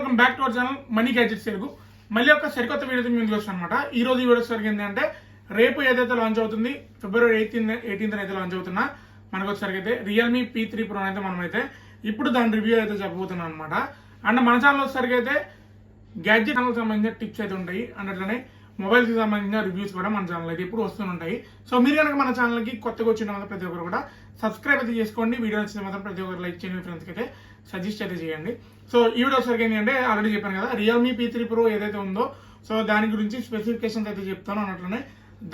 Welcome back to our channel money gadgets Telugu. మళ్ళీ ఒక సరికొత్త వీడియో ముందుకు వస్తాను అనమాట. ఈ రోజు ఈ వీడియో సరికి ఏంటంటే రేపు ఏదైతే లాంచ్ అవుతుంది ఫిబ్రవరి 18th అయితే లాంచ్ అవుతున్నా మనకు వచ్చేసరికి అయితే రియల్మీ P3 Pro అయితే మనమైతే ఇప్పుడు దాని రివ్యూ అయితే చెప్పబోతున్నాం అనమాట. అండ్ మన ఛానల్ వచ్చేసరికి అయితే గ్యాడ్జెట్ ఛానల్ సంబంధించిన టిప్స్ అయితే ఉంటాయి, అండ్ అట్లనే మొబైల్కి సంబంధించిన రివ్యూస్ కూడా మన ఛానల్ అయితే ఇప్పుడు వస్తుంటాయి. సో మీరు కనుక మన ఛానల్కి కొత్తగా వచ్చిన ప్రతి ఒక్కరు కూడా సబ్స్క్రైబ్ అయితే చేసుకోండి. వీడియో వచ్చిన మాత్రం ప్రతి ఒక్కరు లైక్ చేయండి, ఫ్రెండ్స్కి అయితే సజెస్ట్ అయితే చేయండి. సో ఈ వీడియో సరికి ఏంటంటే ఆల్రెడీ చెప్పాను కదా, రియల్మీ P3 Pro ఏదైతే ఉందో సో దాని గురించి స్పెసిఫికేషన్స్ అయితే చెప్తాను, అన్నట్లనే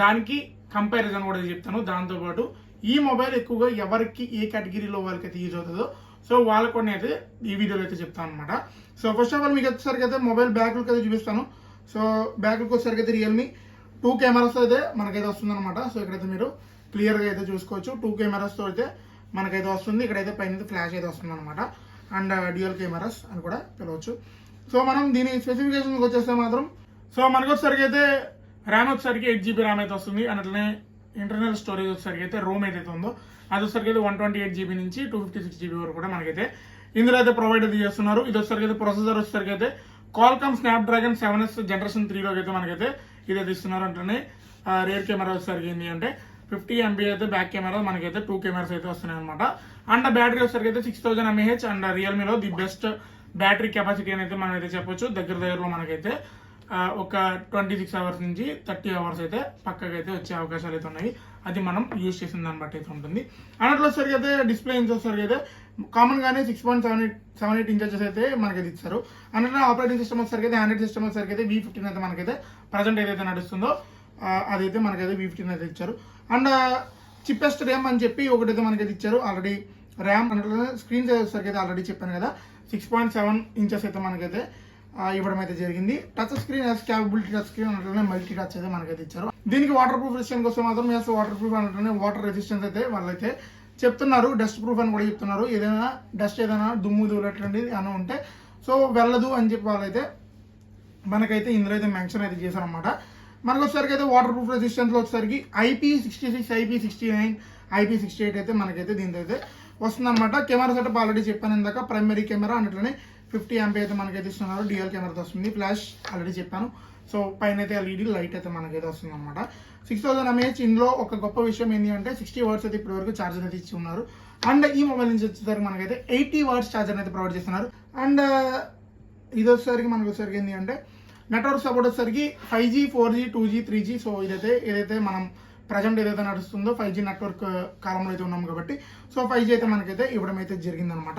దానికి కంపారిజన్ కూడా చెప్తాను. దాంతోపాటు ఈ మొబైల్ ఎక్కువగా ఎవరికి ఏ కేటగిరీలో వాళ్ళకి అయితే యూజ్ అవుతుందో సో వాళ్ళ కొన్ని అయితే ఈ వీడియోలో అయితే చెప్తాను అనమాట. సో ఫస్ట్ ఆఫ్ ఆల్ మీకు వచ్చేసరికి అయితే మొబైల్ బ్యాక్లకు అయితే చూపిస్తాను. సో బ్యాక్లకు వచ్చేసరికి అయితే రియల్మీ 2 కెమెరాస్ అయితే మనకైతే వస్తుంది అనమాట. సో ఇక్కడైతే మీరు క్లియర్గా అయితే చూసుకోవచ్చు. 2 కెమెరాస్తో అయితే మనకైతే వస్తుంది. ఇక్కడైతే పైన ఫ్లాష్ అయితే వస్తుంది అనమాట, అండ్ డ్యూయల్ కెమెరాస్ అని కూడా పిలవచ్చు. సో మనం దీని స్పెసిఫికేషన్కి వచ్చేస్తే మాత్రం సో మనకు వచ్చేసరికి అయితే ర్యామ్ వచ్చేసరికి 8GB ర్యామ్ అయితే వస్తుంది, అట్లనే ఇంటర్నల్ స్టోరేజ్ వచ్చేసరికి అయితే రోమ్ ఏదైతే ఉందో అది వచ్చేసరికి అయితే 128GB నుంచి 256GB వరకు కూడా మనకైతే ఇందులో అయితే ప్రొవైడ్ అయితే చేస్తున్నారు. ఇది వచ్చేసరికి అయితే ప్రొసెసర్ వచ్చేసరికి అయితే Qualcomm Snapdragon 7S Generation 3 అయితే మనకైతే ఇదైతే ఇస్తున్నారు. అంటే రియర్ కెమెరా వచ్చేసరికి ఏంటి అంటే 50MP అయితే బ్యాక్ కెమెరా మనకైతే 2 కెమెరాస్ అయితే వస్తున్నాయి అనమాట. అండ్ బ్యాటరీ వచ్చేసరికి అయితే 6000 mAh అండ్ రియల్మీలో ది బెస్ట్ బ్యాటరీ కెపాసిటీ అని అయితే మనం అయితే చెప్పొచ్చు. దగ్గరలో మనకైతే ఒక 26 hours నుంచి 30 hours అయితే పక్కగా అయితే వచ్చే అవకాశాలు అయితే ఉన్నాయి. అది మనం యూజ్ చేసిన దాన్ని బట్టి అయితే ఉంటుంది. అన్నట్లో వచ్చేసరికి అయితే డిస్ప్లే ఇంచ్ వచ్చేసరికి అయితే కామన్ గానే 6.78 ఇంచెస్ అయితే మనకైతే ఇచ్చారు. అన్నట్టు ఆపరేటింగ్ సిస్టమ్ వచ్చేసరికి అయితే ఆండ్రాయిడ్ సిస్టమ్ వచ్చేసరికి అయితే V15 అయితే మనకైతే ప్రజెంట్ ఏదైతే నడుస్తుందో అదైతే మనకైతే V15 అయితే ఇచ్చారు. అండ్ చిప్పెస్ట్ ర్యామ్ అని చెప్పి ఒకటైతే మనకైతే ఇచ్చారు. ఆల్రెడీ ర్యామ్ అన్నట్లనే స్క్రీన్ సైజ్ వచ్చేసరికి అయితే ఆల్రెడీ చెప్పాను కదా, 6.7 ఇంచెస్ అయితే మనకైతే ఇవ్వడం అయితే జరిగింది. Touch screen capability touch screen అన్నట్లనే మల్టీ టచ్ అయితే మనకైతే ఇచ్చారు. దీనికి వాటర్ ప్రూఫ్ విషయానికి వస్తే మాత్రం వాటర్ ప్రూఫ్ అన్నట్లనే వాటర్ రెసిస్టెన్స్ అయితే వాళ్ళైతే చెప్తున్నారు. డస్ట్ ప్రూఫ్ అని కూడా చెప్తున్నారు. ఏదైనా డస్ట్ ఏదైనా దుమ్ము దూరట్లాంటిది అని ఉంటే సో వెళ్ళదు అని చెప్పి వాళ్ళైతే మనకైతే ఇందులో అయితే మెన్షన్ అయితే చేశారనమాట. మనకు వచ్చేసరికి అయితే వాటర్ ప్రూఫ్ రెసిస్టెన్స్ లో వచ్చేసరికి IP66, IP69, IP68 అయితే మనకైతే దీంతో అయితే వస్తుందన్నమాట. కెమెరా సెటప్ ఆల్రెడీ చెప్పాను ఇందాక, ప్రైమరీ కెమెరా అన్నట్లనే 50MP అయితే మనకైతే ఇస్తున్నారు. డ్యూయల్ కెమెరాతో వస్తుంది. ఫ్లాష్ ఆల్రెడీ చెప్పాను. సో పైన అయితే LED లైట్ అయితే మనకైతే వస్తుంది అనమాట. 6000 mAh. ఇందులో ఒక గొప్ప విషయం ఏంటి అంటే 60 watts అయితే ఇప్పటి వరకు ఛార్జర్ అయితే ఇచ్చి ఉన్నారు. అండ్ ఈ మొబైల్ నుంచి వచ్చేసరికి మనకైతే 80 watts ఛార్జర్ అయితే ప్రొవైడ్ చేస్తున్నారు. అండ్ ఇది వచ్చేసరికి మనకు వచ్చేసరికి ఏంటి అంటే నెట్వర్క్ సపోర్ట్ వచ్చేసరికి 5G, 4G, 2G, 3G. So ఏదైతే మనం ప్రజెంట్ ఏదైతే నడుస్తుందో 5G నెట్వర్క్ కాలంలో అయితే ఉన్నాం కాబట్టి సో 5G అయితే మనకైతే ఇవ్వడం అయితే జరిగిందనమాట.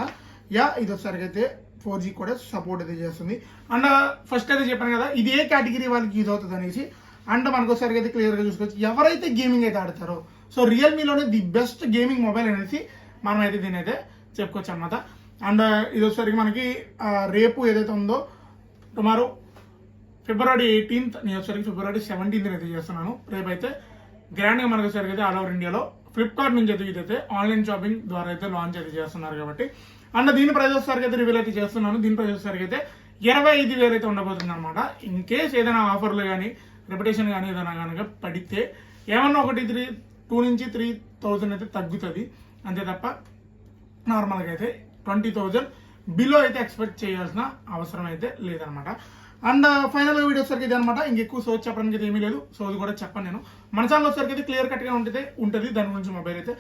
ఇది వచ్చేసరికి అయితే 4G కూడా సపోర్ట్ అయితే చేస్తుంది. అండ్ ఫస్ట్ అయితే చెప్పాను కదా ఇది ఏ కేటగిరీ వాళ్ళకి యూజ్ అవుతుంది అనేసి. అండ్ మనకు వచ్చేసరికి అయితే క్లియర్గా చూసుకోవచ్చు ఎవరైతే గేమింగ్ అయితే ఆడతారో సో రియల్మీలోనే ది బెస్ట్ గేమింగ్ మొబైల్ అనేసి మనం అయితే దీని అయితే చెప్పుకోవచ్చు అనమాట. అండ్ ఇది వచ్చేసరికి మనకి రేపు ఏదైతే ఉందో టుమారో ఫిబ్రవరి 18th, నేను వచ్చేసరికి ఫిబ్రవరి 17th అయితే చేస్తున్నాను. రేపు అయితే గ్రాండ్గా మనకు వచ్చేసరికి అయితే ఆల్ ఓవర్ ఇండియాలో ఫ్లిప్కార్ట్ నుంచి అయితే ఇదైతే ఆన్లైన్ షాపింగ్ ద్వారా అయితే లాంచ్ అయితే చేస్తున్నారు కాబట్టి. అండ్ దీని ప్రైస్ వచ్చేసరికి అయితే రివీల్ అయితే చేస్తున్నాను. దీని ప్రైస్ వచ్చేసరికి అయితే 25,000 అయితే ఉండబోతుంది అనమాట. ఇన్ కేస్ ఏదైనా ఆఫర్లు కానీ రెప్యుటేషన్ కానీ ఏదైనా కనుక పడితే ఏమన్నా ఒకటి 2 నుంచి 3,000 అయితే తగ్గుతుంది అంతే తప్ప నార్మల్గా అయితే 20,000 బిలో అయితే ఎక్స్పెక్ట్ చేయాల్సిన అవసరం అయితే లేదనమాట. అండ్ ఫైనల్ వీడియో వచ్చరికి ఇది అనమాట. ఇంకెక్కువ సోచ్ చెప్పడానికి అయితే ఏమీ లేదు. సో అది కూడా చెప్పను నేను. మన ఛానల్ వచ్చరికి అయితే క్లియర్ కట్గా ఉంటుంది దాని గురించి మొబైల్ అయితే.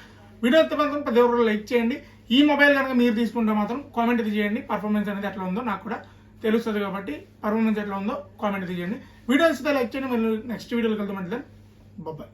వీడియో అయితే మాత్రం 10 లైక్ చేయండి. ఈ మొబైల్ కనుక మీరు తీసుకుంటే మాత్రం కామెంట్ అయితే చేయండి. పర్ఫార్మెన్స్ అనేది ఎట్లా ఉందో నాకు కూడా తెలుస్తుంది కాబట్టి పర్ఫార్మెన్స్ ఎట్లా ఉందో కామెంట్ అయితే చేయండి. వీడియో వస్తే లైక్ చేయండి. మళ్ళీ నెక్స్ట్ వీడియోకి వెళ్తామంటే బాయ్.